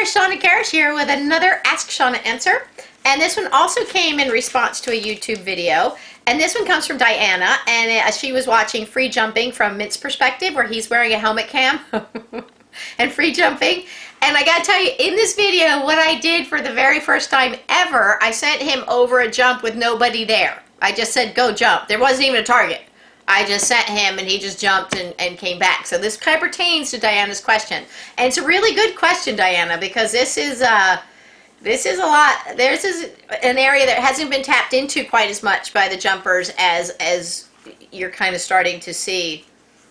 Shauna Karish here with another Ask Shauna answer. And this one also came in response to a YouTube video. And this one comes from Diana, and she was watching free jumping from Mint's perspective, where he's wearing a helmet cam and free jumping. And I gotta tell you, in this video, what I did for the very first time ever, I sent him over a jump with nobody there. I just said, go jump. There wasn't even a target. I just sent him and he just jumped and came back. So this kind of pertains to Diana's question. And it's a really good question, Diana, because this is a lot. This is an area that hasn't been tapped into quite as much by the jumpers as you're kind of starting to see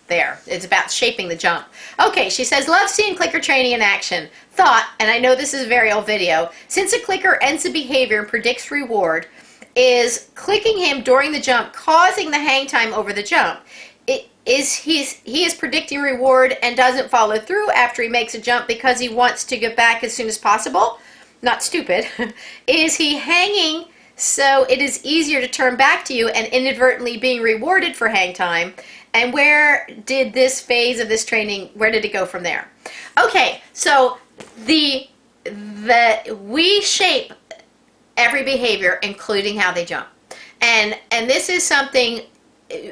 there. It's about shaping the jump. Okay, she says, love seeing clicker training in action. Thought, and I know this is a very old video, since a clicker ends the behavior and predicts reward, is clicking him during the jump causing the hang time over the jump? He is predicting reward and doesn't follow through after he makes a jump because he wants to get back as soon as possible? Not stupid. Is he hanging so it is easier to turn back to you and inadvertently being rewarded for hang time? And where did this phase of this training, where did it go from there? Okay, so we shape every behavior, including how they jump. And this is something,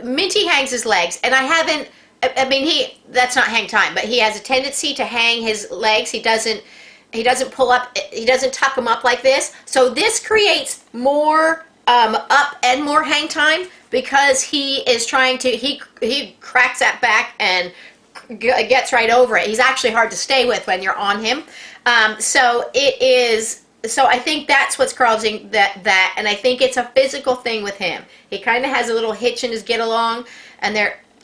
Minty hangs his legs, and that's not hang time, but he has a tendency to hang his legs. He doesn't pull up, he doesn't tuck them up like this. So this creates more up and more hang time because he is trying to, he cracks that back and gets right over it. He's actually hard to stay with when you're on him. So I think that's what's causing that, and I think it's a physical thing with him. He kind of has a little hitch in his get along, and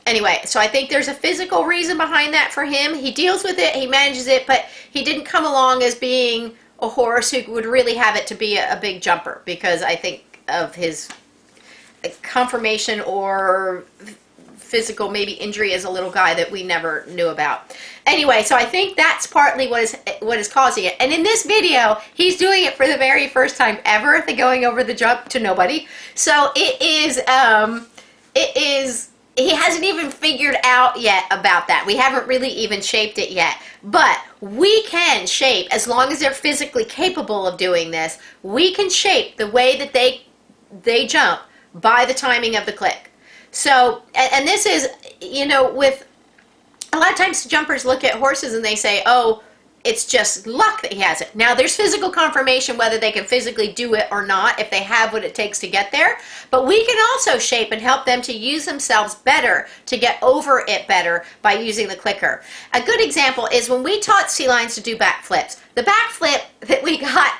anyway, so I think there's a physical reason behind that for him. He deals with it, he manages it, but he didn't come along as being a horse who would really have it to be a big jumper, because I think of his conformation or physical maybe injury as a little guy that we never knew about. Anyway, so I think that's partly what is causing it. And in this video, he's doing it for the very first time ever, the going over the jump to nobody. So he hasn't even figured out yet about that. We haven't really even shaped it yet. But we can shape, as long as they're physically capable of doing this, we can shape the way that they jump by the timing of the click. So, and this is, with a lot of times jumpers look at horses and they say, oh, it's just luck that he has it. Now, there's physical confirmation whether they can physically do it or not, if they have what it takes to get there. But we can also shape and help them to use themselves better, to get over it better by using the clicker. A good example is when we taught sea lions to do backflips. The backflip that we got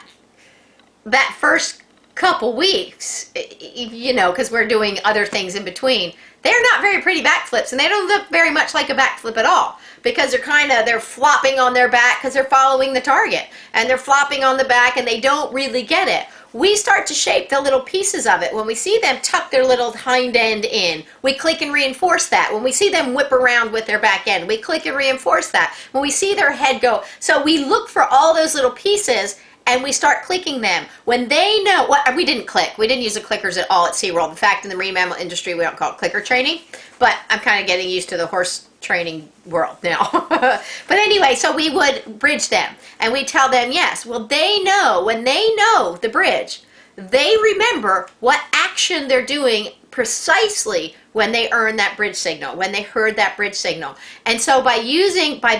that first couple weeks, because we're doing other things in between, they're not very pretty backflips, and they don't look very much like a backflip at all, because they're flopping on their back because they're following the target, and they're flopping on the back and they don't really get it. We start to shape the little pieces of it. When we see them tuck their little hind end in, we click and reinforce that. When we see them whip around with their back end, we click and reinforce that. When we see their head go, so we look for all those little pieces and we start clicking them. When they know, we didn't click. We didn't use the clickers at all at SeaWorld. In fact, in the marine mammal industry, we don't call it clicker training, but I'm kind of getting used to the horse training world now. But anyway, so we would bridge them and we tell them, yes, well, they know, when they know the bridge, they remember what action they're doing precisely when they earn that bridge signal, when they heard that bridge signal. And so by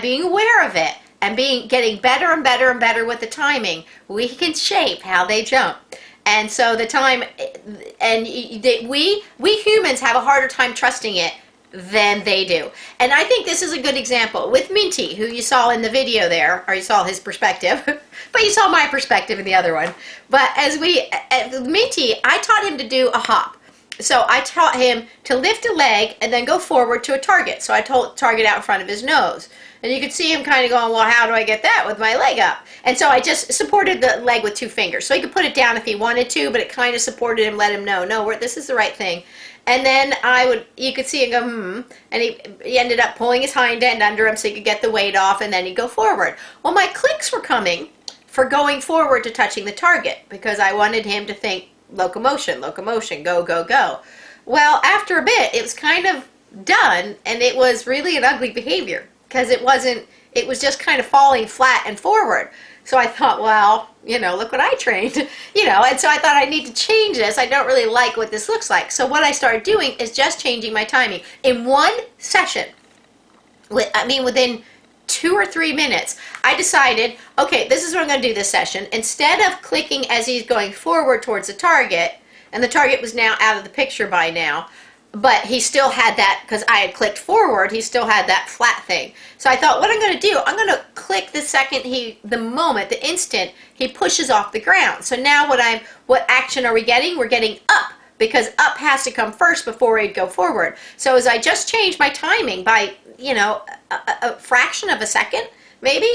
being aware of it, and getting better and better and better with the timing, we can shape how they jump. And so the time, and we humans have a harder time trusting it than they do. And I think this is a good example with Minty, who you saw in the video there, or you saw his perspective, but you saw my perspective in the other one. But Minty, I taught him to do a hop. So I taught him to lift a leg and then go forward to a target. So I told target out in front of his nose. And you could see him kind of going, well, how do I get that with my leg up? And so I just supported the leg with 2 fingers. So he could put it down if he wanted to, but it kind of supported him, let him know, no, this is the right thing. And then you could see him go, and he ended up pulling his hind end under him so he could get the weight off, and then he'd go forward. Well, my clicks were coming for going forward to touching the target, because I wanted him to think locomotion, locomotion, go, go, go. Well, after a bit, it was kind of done, and it was really an ugly behavior, because it was just kind of falling flat and forward. So I thought, well, look what I trained, and so I thought I need to change this. I don't really like what this looks like. So what I started doing is just changing my timing. In one session, within 2 or 3 minutes, I decided, okay, this is what I'm going to do this session. Instead of clicking as he's going forward towards the target, and the target was now out of the picture by now, but he still had that, because I had clicked forward, he still had that flat thing. So I thought, what I'm going to do, I'm going to click the second the instant he pushes off the ground. So now what action are we getting? We're getting up, because up has to come first before we'd go forward. So as I just changed my timing by, a fraction of a second, maybe,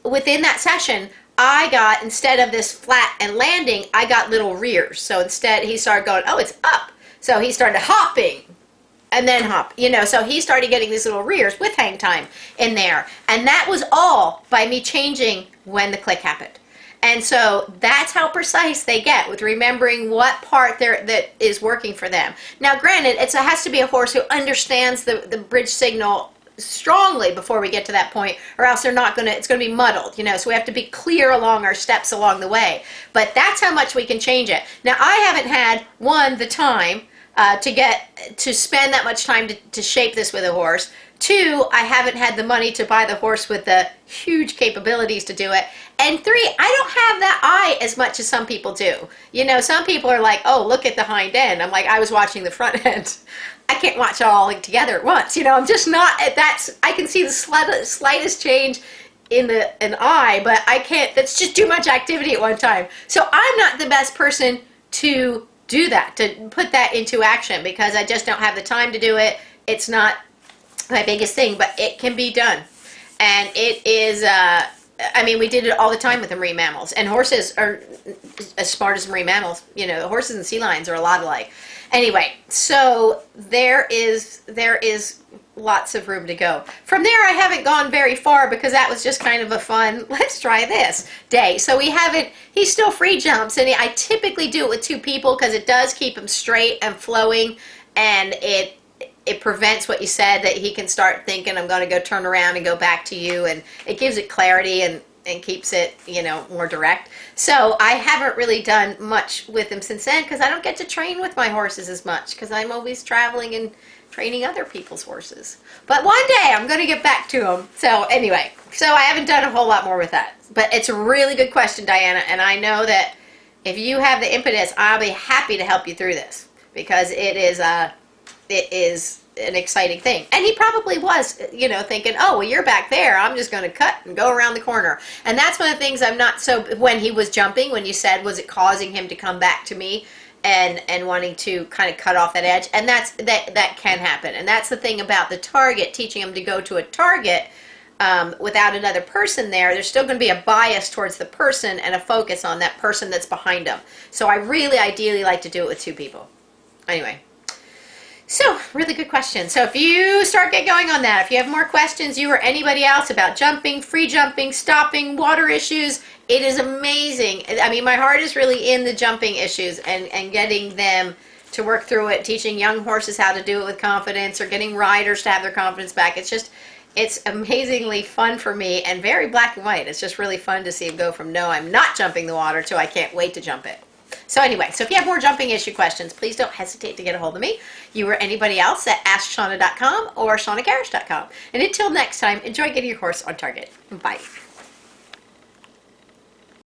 within that session, I got, instead of this flat and landing, I got little rears. So instead he started going, oh, it's up. So he started hopping and then hop, so he started getting these little rears with hang time in there. And that was all by me changing when the click happened. And so that's how precise they get with remembering what part that is working for them. Now, granted, it has to be a horse who understands the bridge signal strongly before we get to that point, or else it's going to be muddled, so we have to be clear along our steps along the way. But that's how much we can change it. Now, I haven't had, the time to spend that much time to shape this with a horse. 2, I haven't had the money to buy the horse with the huge capabilities to do it. And 3, I don't have that eye as much as some people do. Some people are like, oh, look at the hind end. I'm like, I was watching the front end. I can't watch it all together at once. I'm just not at that. I can see the slightest change in an eye, but I can't. That's just too much activity at one time. So I'm not the best person to do that, to put that into action, because I just don't have the time to do it. It's not my biggest thing, but it can be done. And it is, we did it all the time with the marine mammals. And horses are as smart as marine mammals. Horses and sea lions are a lot alike. Anyway, so there is lots of room to go. From there, I haven't gone very far, because that was just kind of a fun, let's try this day. So he still free jumps, and I typically do it with 2 people, because it does keep him straight and flowing, and it prevents what you said, that he can start thinking, I'm going to go turn around and go back to you, and it gives it clarity and keeps it, more direct. So I haven't really done much with him since then, because I don't get to train with my horses as much, because I'm always traveling and training other people's horses. But one day I'm going to get back to them. So anyway, I haven't done a whole lot more with that. But it's a really good question, Diana, and I know that if you have the impetus, I'll be happy to help you through this, because it is an exciting thing. And he probably was, thinking, oh, well, you're back there. I'm just going to cut and go around the corner. And that's one of the things I'm not so, when he was jumping, when you said, was it causing him to come back to me and wanting to kind of cut off that edge? And that can happen. And that's the thing about the target, teaching him to go to a target without another person there. There's still going to be a bias towards the person and a focus on that person that's behind him. So I really ideally like to do it with 2 people. Anyway. So, really good question. So if you start getting going on that, if you have more questions, you or anybody else, about jumping, free jumping, stopping, water issues, it is amazing. My heart is really in the jumping issues and getting them to work through it, teaching young horses how to do it with confidence, or getting riders to have their confidence back. It's amazingly fun for me, and very black and white. It's just really fun to see him go from, no, I'm not jumping the water, to I can't wait to jump it. So anyway, if you have more jumping issue questions, please don't hesitate to get a hold of me. You or anybody else at AskShauna.com or ShaunaGarish.com. And until next time, enjoy getting your horse on target. Bye.